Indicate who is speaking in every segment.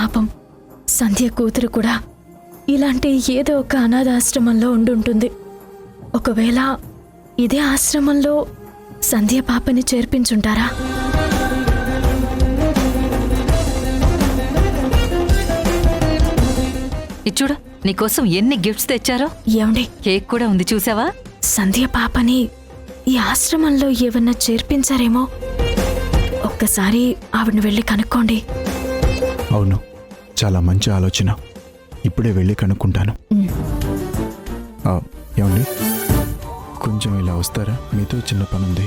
Speaker 1: పాపం సంధ్య కూతురు కూడా ఇలాంటి ఏదో ఒక అనాథాశ్రమంలో ఉండుంటుంది. ఒకవేళ ఇదే ఆశ్రమంలో సంధ్య పాపని చేర్పించుంటారా?
Speaker 2: ఇచ్చుడు, నీకోసం ఎన్ని గిఫ్ట్స్ తెచ్చారో.
Speaker 1: ఏమండి,
Speaker 2: కేక్ కూడా ఉంది, చూసావా?
Speaker 1: సంధ్య పాపని ఈ ఆశ్రమంలో ఏమన్నా చేర్పించారేమో. ఒక్కసారి ఆవిడని వెళ్ళి కనుక్కోండి.
Speaker 3: అవును, చాలా మంచి ఆలోచన. ఇప్పుడే వెళ్ళి కనుక్కుంటాను. ఏమండి, కొంచెం ఇలా వస్తారా? మీతో చిన్న పని ఉంది.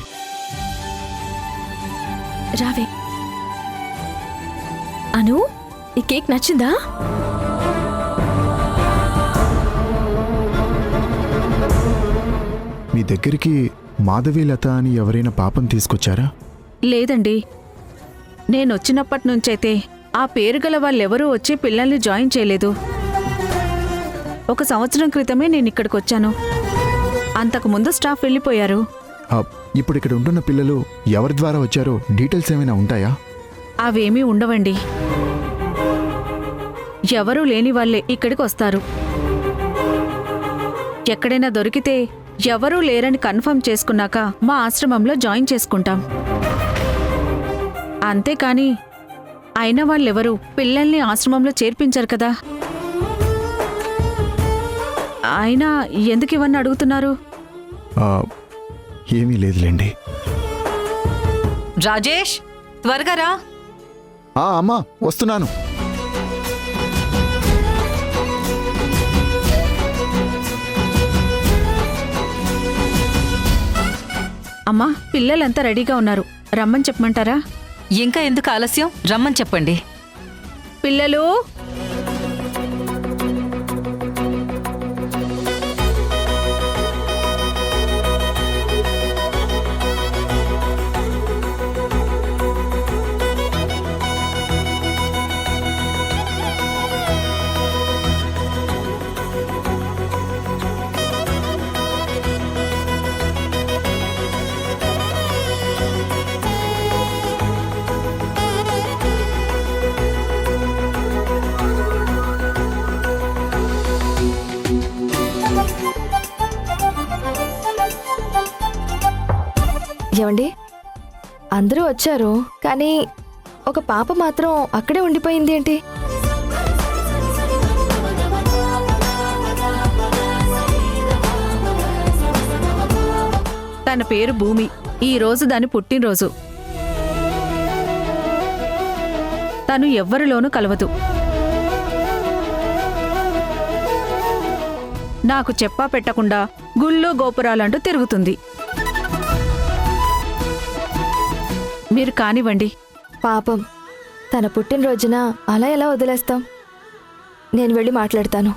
Speaker 1: రావే. అను, ఈ కేక్ నచ్చిందా?
Speaker 3: మీ దగ్గరికి మాధవి లత అని ఎవరైనా పాపం తీసుకొచ్చారా?
Speaker 4: లేదండి, నేనొచ్చినప్పటి నుంచైతే ఆ పేరు గల వాళ్ళెవరూ వచ్చి పిల్లల్ని జాయిన్ చేయలేదు. 1 సంవత్సరం క్రితమే నేనిక్కడికొచ్చాను. అంతకుముందు స్టాఫ్ వెళ్ళిపోయారు.
Speaker 3: ఇప్పుడు ఇక్కడ ఉంటున్న పిల్లలు ఎవరి ద్వారా వచ్చారో డీటెయిల్స్ ఏమైనా ఉంటాయా?
Speaker 4: అవేమీ ఉండవండి. ఎవరూ లేని వాళ్ళే ఇక్కడికి వస్తారు. ఎక్కడైనా దొరికితే ఎవరూ లేరని కన్ఫర్మ్ చేసుకున్నాక మా ఆశ్రమంలో జాయిన్ చేసుకుంటాం. అంతేకాని అయిన వాళ్ళెవరూ పిల్లల్ని ఆశ్రమంలో చేర్పించారు కదా. అయినా ఎందుకు ఇవన్నీ అడుగుతున్నారు?
Speaker 3: ఏమీ లేదులేండి.
Speaker 2: రాజేష్, త్వరగా రా.
Speaker 3: అమ్మా, వస్తున్నాను.
Speaker 4: అమ్మా, పిల్లలంతా రెడీగా ఉన్నారు, రమ్మని చెప్పమంటారా?
Speaker 2: ఇంకా ఎందుకు ఆలస్యం, రమ్మని చెప్పండి.
Speaker 4: పిల్లలు,
Speaker 5: ఏమండి, అందరూ వచ్చారు కానీ ఒక పాప మాత్రం అక్కడే ఉండిపోయింది ఏంటి?
Speaker 4: తన పేరు భూమి. ఈ రోజు దాని పుట్టినరోజు. తను ఎవ్వరిలోనూ కలవదు. నాకు చెప్పా పెట్టకుండా గుళ్ళు గోపురాలంటూ తిరుగుతుంది. మీరు కానివ్వండి.
Speaker 5: పాపం, తన పుట్టినరోజున అలా ఎలా వదిలేస్తాం? నేను వెళ్ళి మాట్లాడతాను.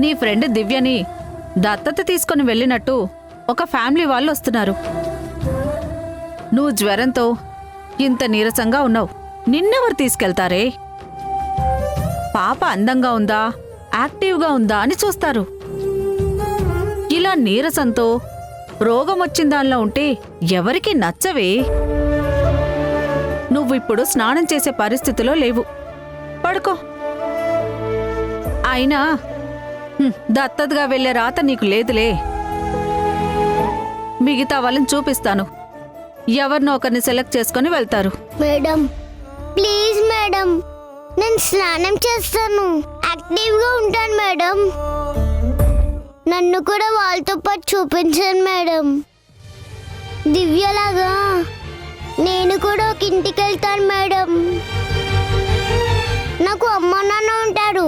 Speaker 4: నీ ఫ్రెండ్ దివ్యని దత్తత తీసుకుని వెళ్ళినట్టు ఒక ఫ్యామిలీ వాళ్ళు వస్తున్నారు. నువ్వు జ్వరంతో ఇంత నీరసంగా ఉన్నావు, నిన్నెవరు తీసుకెళ్తారే? పాప అందంగా ఉందా, యాక్టివ్గా ఉందా అని చూస్తారు. ఇలా నీరసంతో రోగం వచ్చిందానిలా ఉంటే ఎవరికి నచ్చవే? నువ్విప్పుడు స్నానం చేసే పరిస్థితిలో లేవు, పడుకో. అయినా దత్తతగా వెళ్ళే రాత నీకు లేదులే. మిగతా వాళ్ళని చూపిస్తాను. ఎవరినో ఒకరిని సెలెక్ట్ చేసుకొని వెళ్తారు.
Speaker 6: మేడం ప్లీజ్ మేడం, నేను స్నానం చేస్తాను, యాక్టివ్గా ఉంటాను మేడం. నన్ను కూడా వాళ్ళతో పాటు చూపించండి మేడం. దివ్యలాగా నేను కూడా ఒక ఇంటికి వెళ్తాను మేడం. నాకు అమ్మ నాన్న ఉంటారు,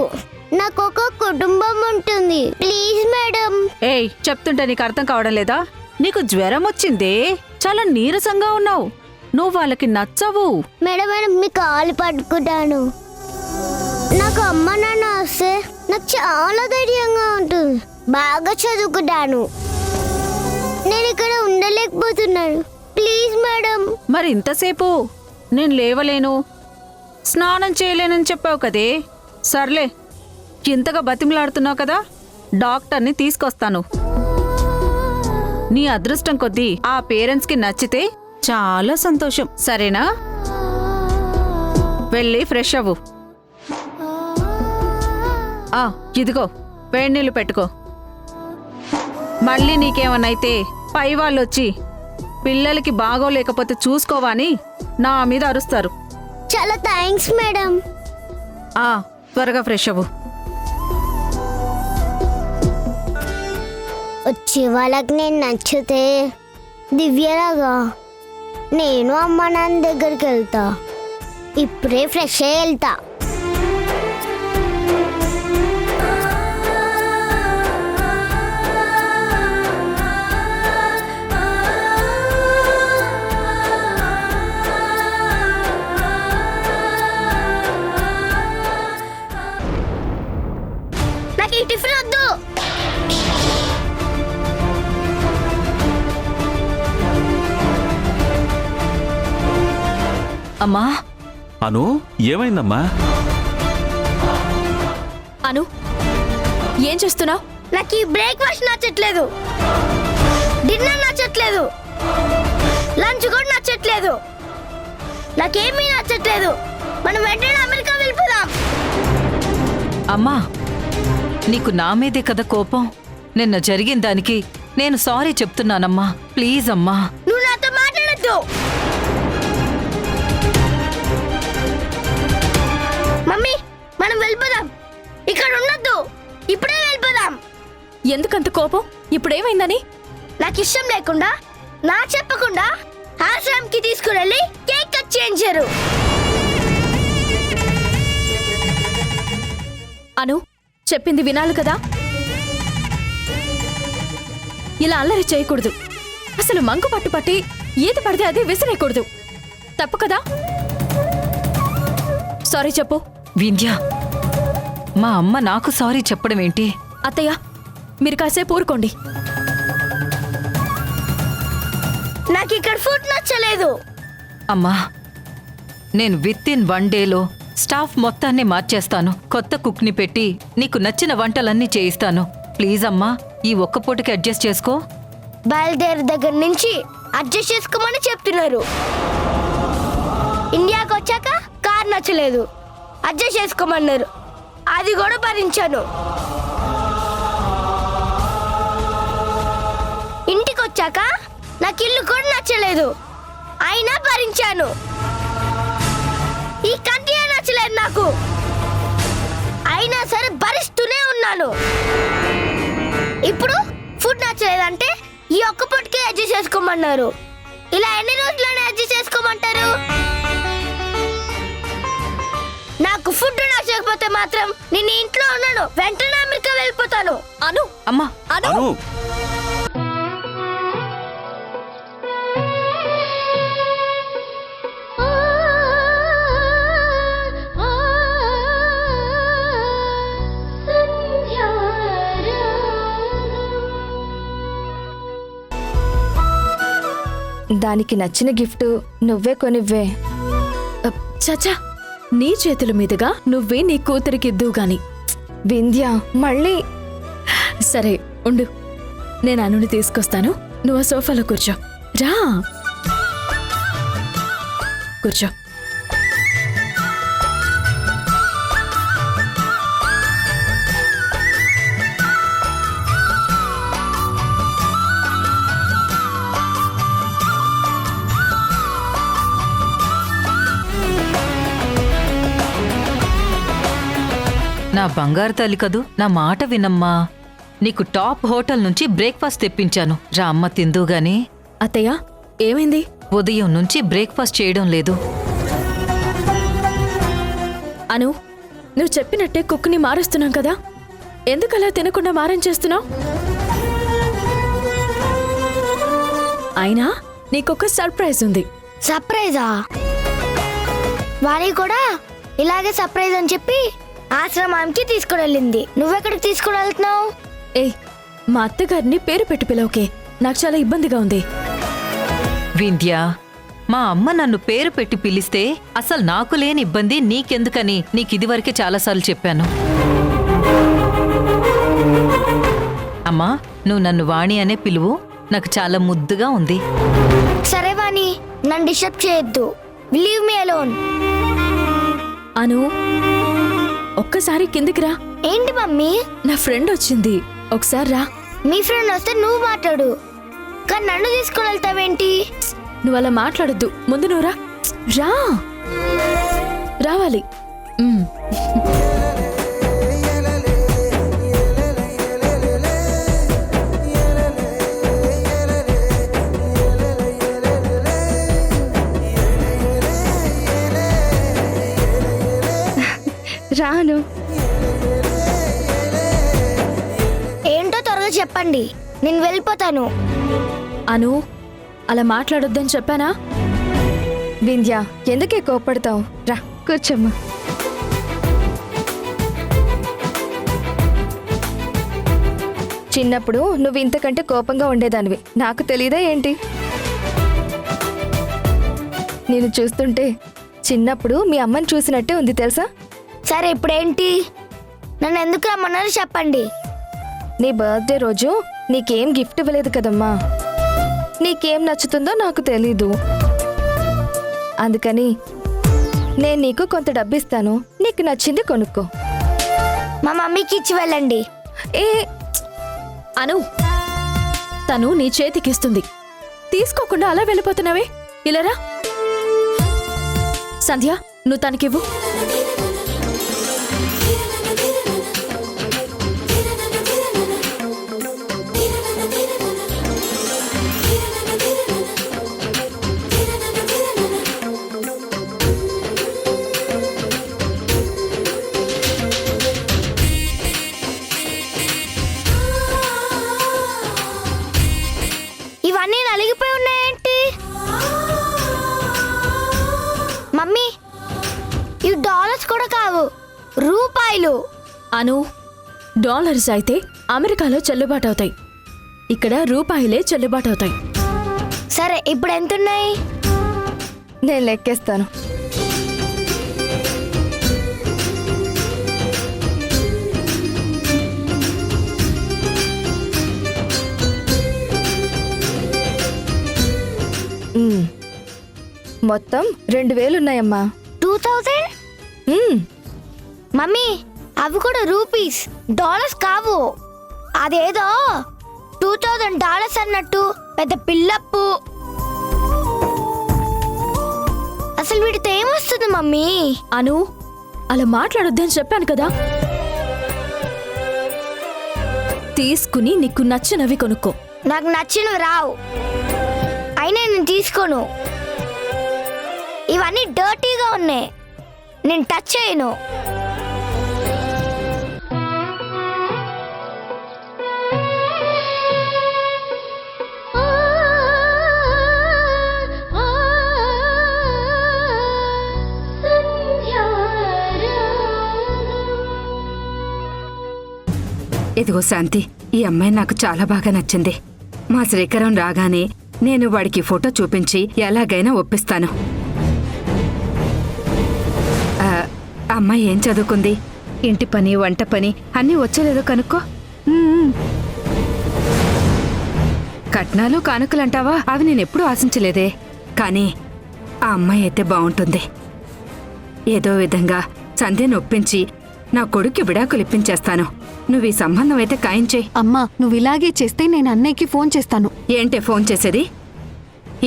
Speaker 6: నాకు ఒక కుటుంబం ఉంటుంది. Please madam.
Speaker 4: ఏయ్, చెప్తుంటే నీకు అర్థం కావడం లేదా? నీకు జ్వరం వచ్చిందే, చాలా నీరసంగా ఉన్నావు. నువ్వు వాళ్ళకి నచ్చవు.
Speaker 6: మేడం మేడం మీ కాలు పట్టుకుంటాను. నాకు అమ్మ నాన్న వస్తే నాకు చాలా ధైర్యంగా ఉంటుంది, బాగా చదువుకుంటాను. నేను ఇక్కడ ఉండలేకపోతున్నాను. Please madam.
Speaker 4: మరి ఇంతసేపు నేను లేవలేను, స్నానం చేయలేనని చెప్పావు కదే. సర్లే, ఇంతగా బతిమలాడుతున్నావు కదా, డాక్టర్ని తీసుకొస్తాను. నీ అదృష్టం కొద్దీ ఆ పేరెంట్స్కి నచ్చితే చాలా సంతోషం. సరేనా? వెళ్ళి ఫ్రెష్ అవ్వు. ఇదిగో వేడి నీళ్ళు పెట్టుకో. మళ్ళీ నీకేమన్నైతే పై వాళ్ళొచ్చి పిల్లలకి బాగోలేకపోతే చూసుకోవా అని నా మీద అరుస్తారు.
Speaker 6: చాలా థ్యాంక్స్ మేడం.
Speaker 4: త్వరగా ఫ్రెష్ అవ్వు.
Speaker 6: వచ్చే వాళ్ళకి నేను నచ్చితే దివ్యలాగా నేను అమ్మ నాన్న దగ్గరికి వెళ్తా. ఇప్పుడే ఫ్రెష్ అయ్యి వెళ్తా. నాకు ఈ టిఫిన్ వద్దు.
Speaker 2: అమ్మా,
Speaker 7: అను, ఏమైందమ్మా?
Speaker 1: అను, ఏం చేస్తున్నావు?
Speaker 6: నాకు ఈ బ్రేక్ఫాస్ట్ నచ్చట్లేదు, డిన్నర్ నచ్చట్లేదు, లంచ్ కూడా నచ్చట్లేదు, నాకేమీ నచ్చట్లేదు. మనం వెంటనే అమెరికా వెళ్ళిపోదాం.
Speaker 2: అమ్మా, నీకు నా మీదే కదా కోపం. నిన్న జరిగిన దానికి నేను సారీ చెప్తున్నానమ్మా. ప్లీజ్ అమ్మా.
Speaker 6: నువ్వు నాతో మాట్లాడద్దు. మమ్మీ, మనం వెళ్ళిపోదాం, ఇక్కడ ఉండొద్దు, ఇప్పుడే వెళ్ళిపోదాం.
Speaker 1: ఎందుకంత కోపం? ఇప్పుడేమైందని?
Speaker 6: నాకు ఇష్టం లేకుండా నా చెప్పకుండా ఆశ్రమంకి తీసుకువెళ్ళి కేక్ కట్ చేయించారు.
Speaker 1: అను, చెప్పింది వినాలి కదా. ఇలా అల్లరి చేయకూడదు. అసలు మంకు పట్టుపట్టి ఏది పడితే అదే విసిరేయకూడదు. తప్పు కదా. సారీ చెప్పు.
Speaker 2: వింధ్య, మా అమ్మ నాకు సారీ చెప్పడం ఏంటి?
Speaker 1: అత్తయ్య, మీరు కాసేపు ఊరుకోండి.
Speaker 6: నాకు ఇక్కడ ఫుడ్ నచ్చలేదు.
Speaker 2: అమ్మా, నేను విత్-ఇన్ 1 డేలో స్టాఫ్ మొత్తాన్ని మార్చేస్తాను. కొత్త కుక్ని పెట్టి నీకు నచ్చిన వంటలన్నీ చేయిస్తాను. ప్లీజ్ అమ్మా, ఈ ఒక్క పూటకి అడ్జస్ట్ చేసుకో.
Speaker 6: బయలుదేరి దగ్గర నుంచి అడ్జస్ట్ చేసుకోమని చెప్తున్నారు. ఇండియాకి వచ్చాక కార్ నచ్చలేదు, అడ్జస్ట్ చేసుకోమన్నారు, అది కూడా భరించాను. ఇంటికి వచ్చాక నాకు ఇల్లు కూడా నచ్చలేదు, అయినా భరించాను. ఈ కంట్రీ నచ్చలేదు నాకు, అయినా సరే భరిస్తూనే ఉన్నాను. ఇప్పుడు ఫుడ్ నచ్చలేదంటే ఈ ఒక్క పూటకే అడ్జస్ట్ చేసుకోమన్నారు. ఇలా ఎన్ని రోజుల్లోనే అడ్జస్ట్ చేసుకోమంటారు? నాకు ఫుడ్ నచ్చకపోతే మాత్రం నేను ఇంట్లో ఉన్నాను, వెంటనే అమెరికా వెళ్ళిపోతాను.
Speaker 1: అను,
Speaker 2: అమ్మా,
Speaker 1: అను,
Speaker 7: అను,
Speaker 5: దానికి నచ్చిన గిఫ్ట్ నువ్వే కొనివ్వే.
Speaker 1: చచ్చా, నీ చేతుల మీదుగా నువ్వే నీ కూతురికి ఇద్దువు గాని.
Speaker 5: వింధ్య, మళ్ళీ
Speaker 1: సరే ఉండు, నేను అనుని తీసుకొస్తాను. నువ్వు ఆ సోఫాలో కూర్చో. రా, కూర్చో.
Speaker 2: నా బంగారు తల్లి కదూ, నా మాట వినమ్మా. నీకు టాప్ హోటల్ నుంచి బ్రేక్ఫాస్ట్ తెప్పించాను, రా అమ్మ తిందు గాని.
Speaker 1: అత్తయ్య ఏమైంది?
Speaker 2: ఉదయం నుంచి బ్రేక్ఫాస్ట్ చేయడం లేదు.
Speaker 1: అను, నువ్వు చెప్పినట్టే కుక్ని మారుస్తున్నాం కదా, ఎందుకలా తినకుండా మారం చేస్తున్నావు? అయినా నీకొక సర్ప్రైజ్ ఉంది.
Speaker 6: సర్ప్రైజా? వాణి కూడా ఇలాగే సర్ప్రైజ్ అని చెప్పి ఆశ్రమానికి తీసుకుని వెళ్ళింది. నువ్వెక్కడికి తీసుకుని వెళ్తున్నావు?
Speaker 1: ఏ, మా అత్తగారిని పేరు పెట్టి పిలవకే, నాకు చాలా ఇబ్బందిగా ఉంది.
Speaker 2: వింధ్య, మా అమ్మ నన్ను పేరు పెట్టి పిలిస్తే అసలు నాకు లేని ఇబ్బంది నీకెందుకని నీకిదివరకే చాలాసార్లు చెప్పాను. అమ్మా, నువ్వు నన్ను వాణి అనే పిలువు, నాకు చాలా ముద్దుగా ఉంది.
Speaker 6: సరే వాణి, నన్ను డిస్టర్బ్ చేయొద్దు. Leave me alone.
Speaker 1: అను, ఒక్కసారి కిందికి రా.
Speaker 6: ఏంటి మమ్మీ?
Speaker 1: నా ఫ్రెండ్ వచ్చింది, ఒకసారి రా.
Speaker 6: మీ ఫ్రెండ్ వస్తే నువ్వు మాట్లాడు, కానీ నన్ను తీసుకుని వెళ్తావేంటి?
Speaker 1: నువ్వు అలా మాట్లాడొద్దు, ముందు నువ్వు రా. రా, రావాలి.
Speaker 5: రాను.
Speaker 6: ఏంటో త్వరగా చెప్పండి, నేను వెళ్ళిపోతాను.
Speaker 1: అను, అలా మాట్లాడొద్దని చెప్పానా?
Speaker 5: వింధ్య, ఎందుకే కోప్పడతావు? రా కూర్చోమ్మా. చిన్నప్పుడు నువ్వు ఇంతకంటే కోపంగా ఉండేదానివి, నాకు తెలీదా ఏంటి? నేను చూస్తుంటే చిన్నప్పుడు మీ అమ్మని చూసినట్టే ఉంది తెలుసా?
Speaker 6: సరే ఇప్పుడేంటి? నన్ను ఎందుకు రమ్మన్నారు చెప్పండి.
Speaker 5: నీ బర్త్డే రోజు నీకేం గిఫ్ట్ ఇవ్వలేదు కదమ్మా. నీకేం నచ్చుతుందో నాకు తెలీదు, అందుకని నేను నీకు కొంత డబ్బిస్తాను, నీకు నచ్చింది కొనుక్కో.
Speaker 6: మా మమ్మీకి ఇచ్చి వెళ్ళండి.
Speaker 5: ఏ
Speaker 1: అను, తను నీ చేతికిస్తుంది, తీసుకోకుండా అలా వెళ్ళిపోతున్నావే, ఇలా రా. సంధ్య, నువ్వు తనకివ్వు.
Speaker 6: ఇవన్నీ నలిగిపోయి ఉన్నాయేంటి? మమ్మీ, ఇవి డాలర్స్ కూడా కావు, రూపాయలు.
Speaker 1: అను, డాలర్స్ అయితే అమెరికాలో చెల్లుబాటు అవుతాయి, ఇక్కడ రూపాయలే చెల్లుబాటు అవుతాయి.
Speaker 6: సరే ఇప్పుడు ఎంతున్నాయి?
Speaker 5: నేను లెక్కేస్తాను. మొత్తం 2000 ఉన్నాయమ్మా.
Speaker 6: 2000? మమ్మీ, అవి కూడా రూపీస్, డాలర్స్ కావు. అదేదో $2000 అన్నట్టు పెద్ద పిల్లప్పు. అసలు వీడితో ఏమొస్తుంది మమ్మీ?
Speaker 1: అను, అలా మాట్లాడొద్దని చెప్పాను కదా. తీసుకుని నీకు నచ్చినవి కొనుక్కో.
Speaker 6: నాకు నచ్చినవి రావు, అయినా నేను తీసుకోను. ఇవన్నీ డర్టీగా ఉన్నాయి, నేను టచ్ చేయను.
Speaker 8: ఇదిగో శాంతి, ఈ అమ్మాయి నాకు చాలా బాగా నచ్చింది. మా శ్రీకరం రాగానే నేను వాడికి ఫోటో చూపించి ఎలాగైనా ఒప్పిస్తాను. అమ్మాయి ఏం చదువుకుంది? ఇంటి పని, వంట పని అన్నీ వచ్చలేదో కనుక్కో. కట్నాలు కానుకలంటావా, అవి నేనెప్పుడూ ఆశించలేదే. కానీ ఆ అమ్మాయి అయితే బాగుంటుంది. ఏదో విధంగా సంధ్యను ఒప్పించి నా కొడుక్కి విడాకులు ఇప్పించేస్తాను. నువ్వు ఈ సంబంధం అయితే ఖాయం చేయి.
Speaker 9: అమ్మా, నువ్వు ఇలాగే చేస్తే నేను అన్నయ్యకి ఫోన్ చేస్తాను.
Speaker 8: ఏంటే ఫోన్ చేసేది?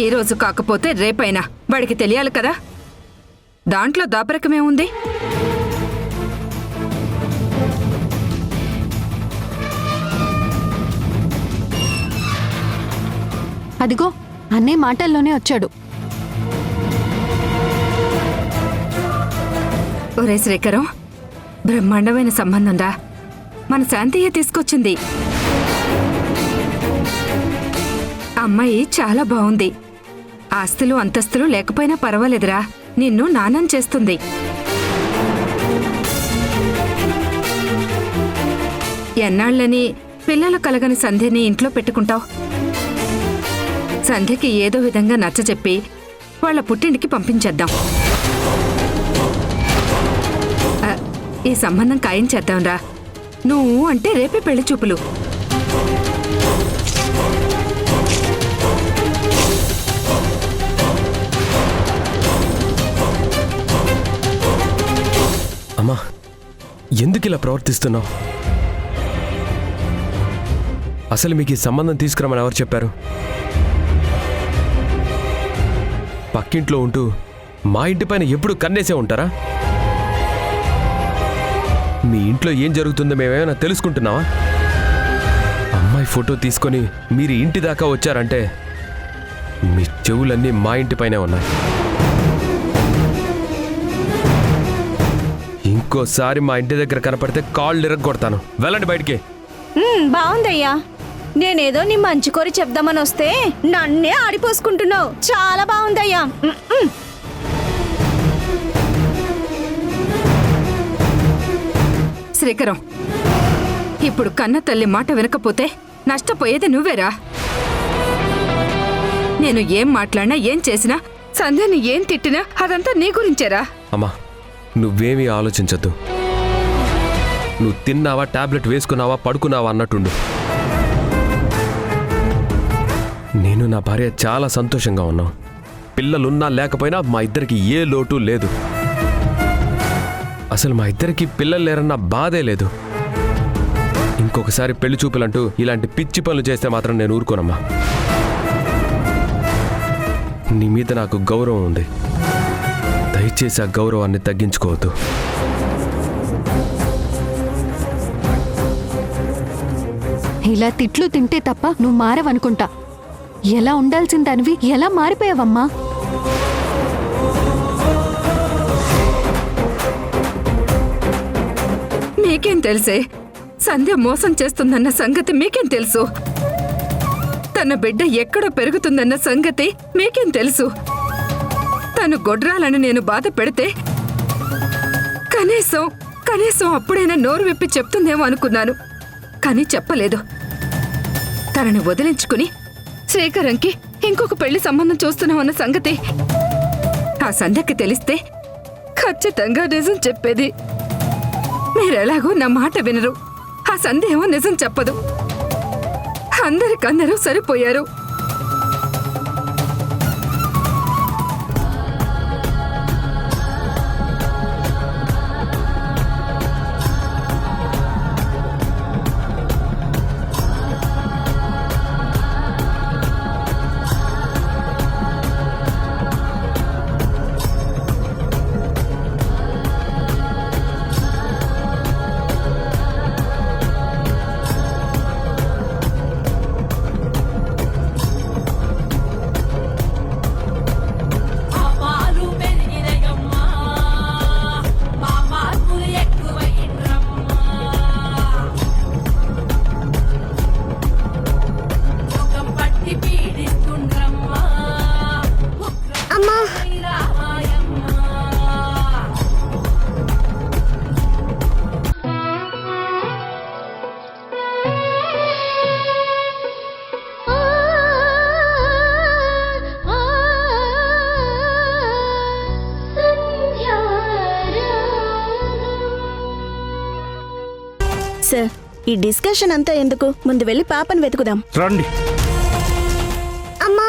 Speaker 8: ఈరోజు కాకపోతే రేపైనా వాడికి తెలియాలి కదా. దాంట్లో దాపరకమేముంది?
Speaker 9: అదిగో అన్నయ్య మాటల్లోనే వచ్చాడు.
Speaker 8: ఒరే శ్రీకరం, బ్రహ్మాండమైన సంబంధం రా. మన శాంతియే తీసుకొచ్చింది. అమ్మాయి చాలా బాగుంది. ఆస్తులు అంతస్తులు లేకపోయినా పర్వాలేదురా, నిన్ను నానం చేస్తుంది. ఎన్నాళ్ళని పిల్లలు కలగని సంధ్యని ఇంట్లో పెట్టుకుంటావు? సంధ్యకి ఏదో విధంగా నచ్చజెప్పి వాళ్ళ పుట్టింటికి పంపించేద్దాం. ఈ సంబంధం ఖాయం చేద్దాంరా. నువ్వు అంటే రేపే పెళ్లి చూపులు.
Speaker 10: అమ్మా, ఎందుకు ఇలా ప్రవర్తిస్తున్నావు? అసలు మీకు ఈ సంబంధం తీసుకురమని ఎవరు చెప్పారు? పక్కింట్లో ఉంటూ మా ఇంటిపైన ఎప్పుడు కన్నేసే ఉంటారా? మీ ఇంట్లో ఏం జరుగుతుందో మేమేమైనా తెలుసుకుంటున్నావా? అమ్మాయి ఫోటో తీసుకొని మీరు ఇంటి దాకా వచ్చారంటే మీ చెవులన్నీ మా ఇంటిపైనే ఉన్నాయి. ఇంకోసారి మా ఇంటి దగ్గర కనపడితే కాళ్ళు ఇరగ్గొడతాను. వెళ్ళండి బయటికి.
Speaker 4: బాగుందయ్యా. నేనేదో నీ మంచి కోరి చెప్దామని వస్తే నన్నే ఆడిపోసుకుంటున్నావు. చాలా బాగుందయ్యా.
Speaker 8: శ్రీకరం, ఇప్పుడు కన్న తల్లి మాట వినకపోతే నష్టపోయేది నువ్వేరా. నేను ఏం మాట్లాడినా ఏం చేసినా, సంధ్యని ఏం తిట్టినా అదంతా నీ గురించేరా.
Speaker 10: అమ్మా, నువ్వేమీ ఆలోచించద్దు. నువ్వు తిన్నావా, టాబ్లెట్ వేసుకున్నావా, పడుకున్నావా అన్నట్టుండు. నేను నా భార్య చాలా సంతోషంగా ఉన్నాం. పిల్లలున్నా లేకపోయినా మా ఇద్దరికి ఏ లోటు లేదు. అసలు మా ఇద్దరికి పిల్లలు లేరన్న బాధే లేదు. ఇంకొకసారి పెళ్లి చూపులంటూ ఇలాంటి పిచ్చి పనులు చేస్తే మాత్రం నేను ఊరుకోనమ్మా. నీ మీద నాకు గౌరవం ఉంది. దయచేసి ఆ గౌరవాన్ని తగ్గించుకోవద్దు.
Speaker 9: ఇలా తిట్లు తింటే తప్ప నువ్వు మారవనుకుంటా. ఎలా ఉండాల్సిన దానివి ఎలా మారిపోయావమ్మా?
Speaker 8: మీకేం తెలుసే? సంధ్య మోసం చేస్తుందన్న సంగతి మీకేం తెలుసు? తన బిడ్డ ఎక్కడో పెరుగుతుందన్న సంగతి మీకేం తెలుసు? తను గొడ్రాలని నేను బాధ పెడితే కనీసం అప్పుడైనా నోరు విప్పి చెప్తుందేమో అనుకున్నాను. కానీ చెప్పలేదు. తనని వదిలించుకుని శ్రీకరంకి ఇంకొక పెళ్లి సంబంధం చూస్తున్నామన్న సంగతి ఆ సంధ్యకి తెలిస్తే ఖచ్చితంగా నిజం చెప్పేది. మీరెలాగో నా మాట వినరు. ఆ సంధ్య ఏమో నిజం చెప్పదు. అందరికందరూ సరిపోయారు.
Speaker 4: సార్, ఈ డిస్కషన్ అంతా ఎందుకు? ముందు వెళ్ళి పాపని వెతుకుదాం.
Speaker 7: రండి.
Speaker 6: అమ్మా,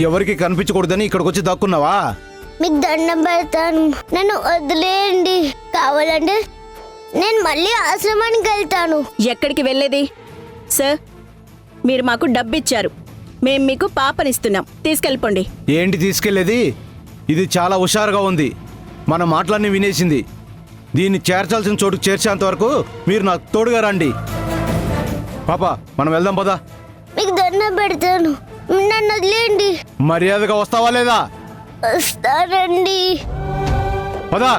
Speaker 11: ఎవరికి కనిపించకూడదని ఇక్కడికి వచ్చి దాక్కున్నావా?
Speaker 6: మీకు దండం పెడతాను, నన్ను వదిలేయండి. కావాలంటే నేను మళ్ళీ ఆశ్రమానికి వెళ్తాను.
Speaker 4: ఎక్కడికి వెళ్ళేది? సార్, మీరు మాకు డబ్బిచ్చారు, మేం మీకు పాపనిస్తున్నాం, తీసుకెళ్ళిపోండి.
Speaker 11: ఏంటి తీసుకెళ్లేది? ఇది చాలా హుషారుగా ఉంది, మన మాటలన్నీ వినేసింది. దీన్ని చేర్చాల్సిన చోటుకు చేర్చేంత వరకు మీరు నాకు తోడుగా రండి. పాప, మనం వెళ్దాం పదా.
Speaker 6: మీకు దండం పెడతాను, నన్ను వదిలేయండి.
Speaker 11: మర్యాదగా వస్తావా లేదా?
Speaker 6: వస్తానండి.
Speaker 11: పదా.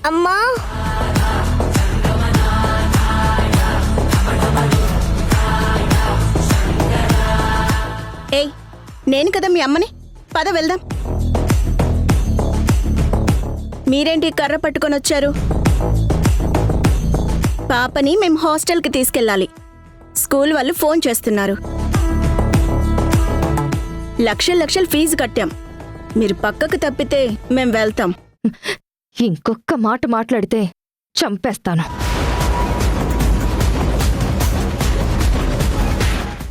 Speaker 6: అమ్మా,
Speaker 4: ఏయ్, నేను కదా మీ అమ్మని, పద వెళ్దాం. మీరేంటి కర్ర పట్టుకొని వచ్చారు? పాపని మేం హాస్టల్కి తీసుకెళ్ళాలి. స్కూల్ వాళ్ళు ఫోన్ చేస్తున్నారు. లక్షలు ఫీజు కట్టాం. మీరు పక్కకు తప్పితే మేం వెళ్తాం.
Speaker 5: ఇంకొక్క మాట మాట్లాడితే చంపేస్తాను.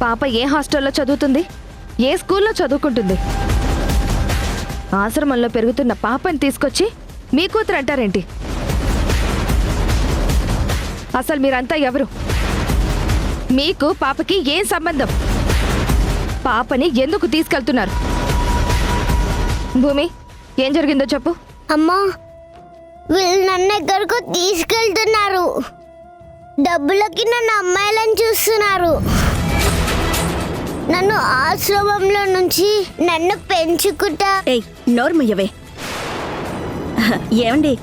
Speaker 5: పాప ఏ హాస్టల్లో చదువుతుంది? ఏ స్కూల్లో చదువుకుంటుంది? ఆశ్రమంలో పెరుగుతున్న పాపని తీసుకొచ్చి మీ కూతురు అంటారేంటి? అసలు మీరంతా ఎవరు? మీకు పాపకి ఏం సంబంధం? పాపని ఎందుకు తీసుకెళ్తున్నారు? భూమి, ఏం జరిగిందో చెప్పు.
Speaker 6: అమ్మా, వీళ్ళు నన్ను ఎక్కడికో తీసుకెళ్తున్నారు. డబ్బులకి నన్ను అమ్మాయిలను చూస్తున్నారు. నన్ను ఆశ్రమంలో నుంచి నన్ను పెంచుకుంటా.
Speaker 4: ఏయ్, నోర్మయ్యవే. ఏమండి,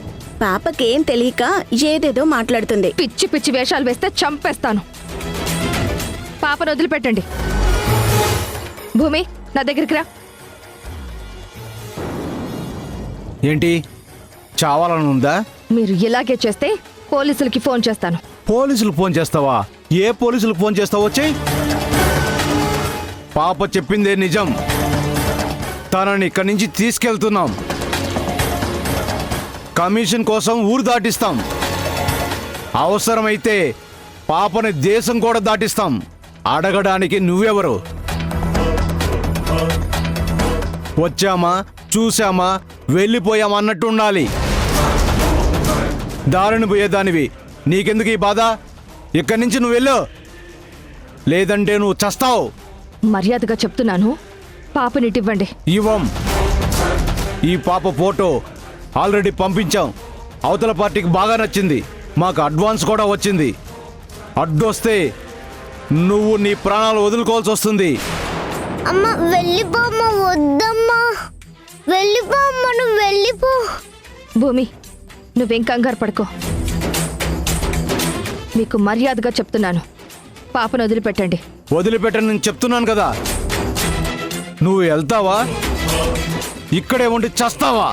Speaker 4: పాపకేం తెలియక ఏదేదో మాట్లాడుతుంది.
Speaker 5: పిచ్చి పిచ్చి వేషాలు వేస్తే చంపేస్తాను. పాపను వదిలిపెట్టండి. భూమి, నా దగ్గరికి రా.
Speaker 11: ఏంటి, చావాలని ఉందా?
Speaker 5: మీరు ఇలాగే చేస్తే పోలీసులకి ఫోన్ చేస్తాను.
Speaker 11: పోలీసులు ఫోన్ చేస్తావా? ఏ పోలీసులు ఫోన్ చేస్తావో వచ్చి. పాప చెప్పిందే నిజం. తనని ఇక్కడి నుంచి తీసుకెళ్తున్నాం. కమిషన్ కోసం ఊరు దాటిస్తాం. అవసరమైతే పాపని దేశం కూడా దాటిస్తాం. అడగడానికి నువ్వెవరు? వచ్చామా, చూసామా, వెళ్ళిపోయామా అన్నట్టు ఉండాలి. దారిని పోయేదానివి, నీకెందుకు ఈ బాధ? ఇక్కడి నుంచి నువ్వు వెళ్ళు, లేదంటే నువ్వు చస్తావు.
Speaker 5: మర్యాదగా చెప్తున్నాను, పాపనిటివ్వండి.
Speaker 11: ఇవ్వం. ఈ పాప ఫోటో ఆల్రెడీ పంపించాం. అవతల పార్టీకి బాగా నచ్చింది, మాకు అడ్వాన్స్ కూడా వచ్చింది. అడ్డొస్తే నువ్వు నీ ప్రాణాలు వదులుకోవాల్సి వస్తుంది.
Speaker 6: అమ్మా, వెళ్ళిపోమ్మా. వద్దమ్మా, వెళ్ళిపో అమ్మా, నువ్వు వెళ్ళిపో.
Speaker 5: భూమి, నువ్వేం కంగారు పడుకో. మీకు మర్యాదగా చెప్తున్నాను, పాపను వదిలిపెట్టండి.
Speaker 11: వదిలిపెట్టని నేను చెప్తున్నాను కదా. నువ్వు వెళ్తావా, ఇక్కడే ఉండి చస్తావా?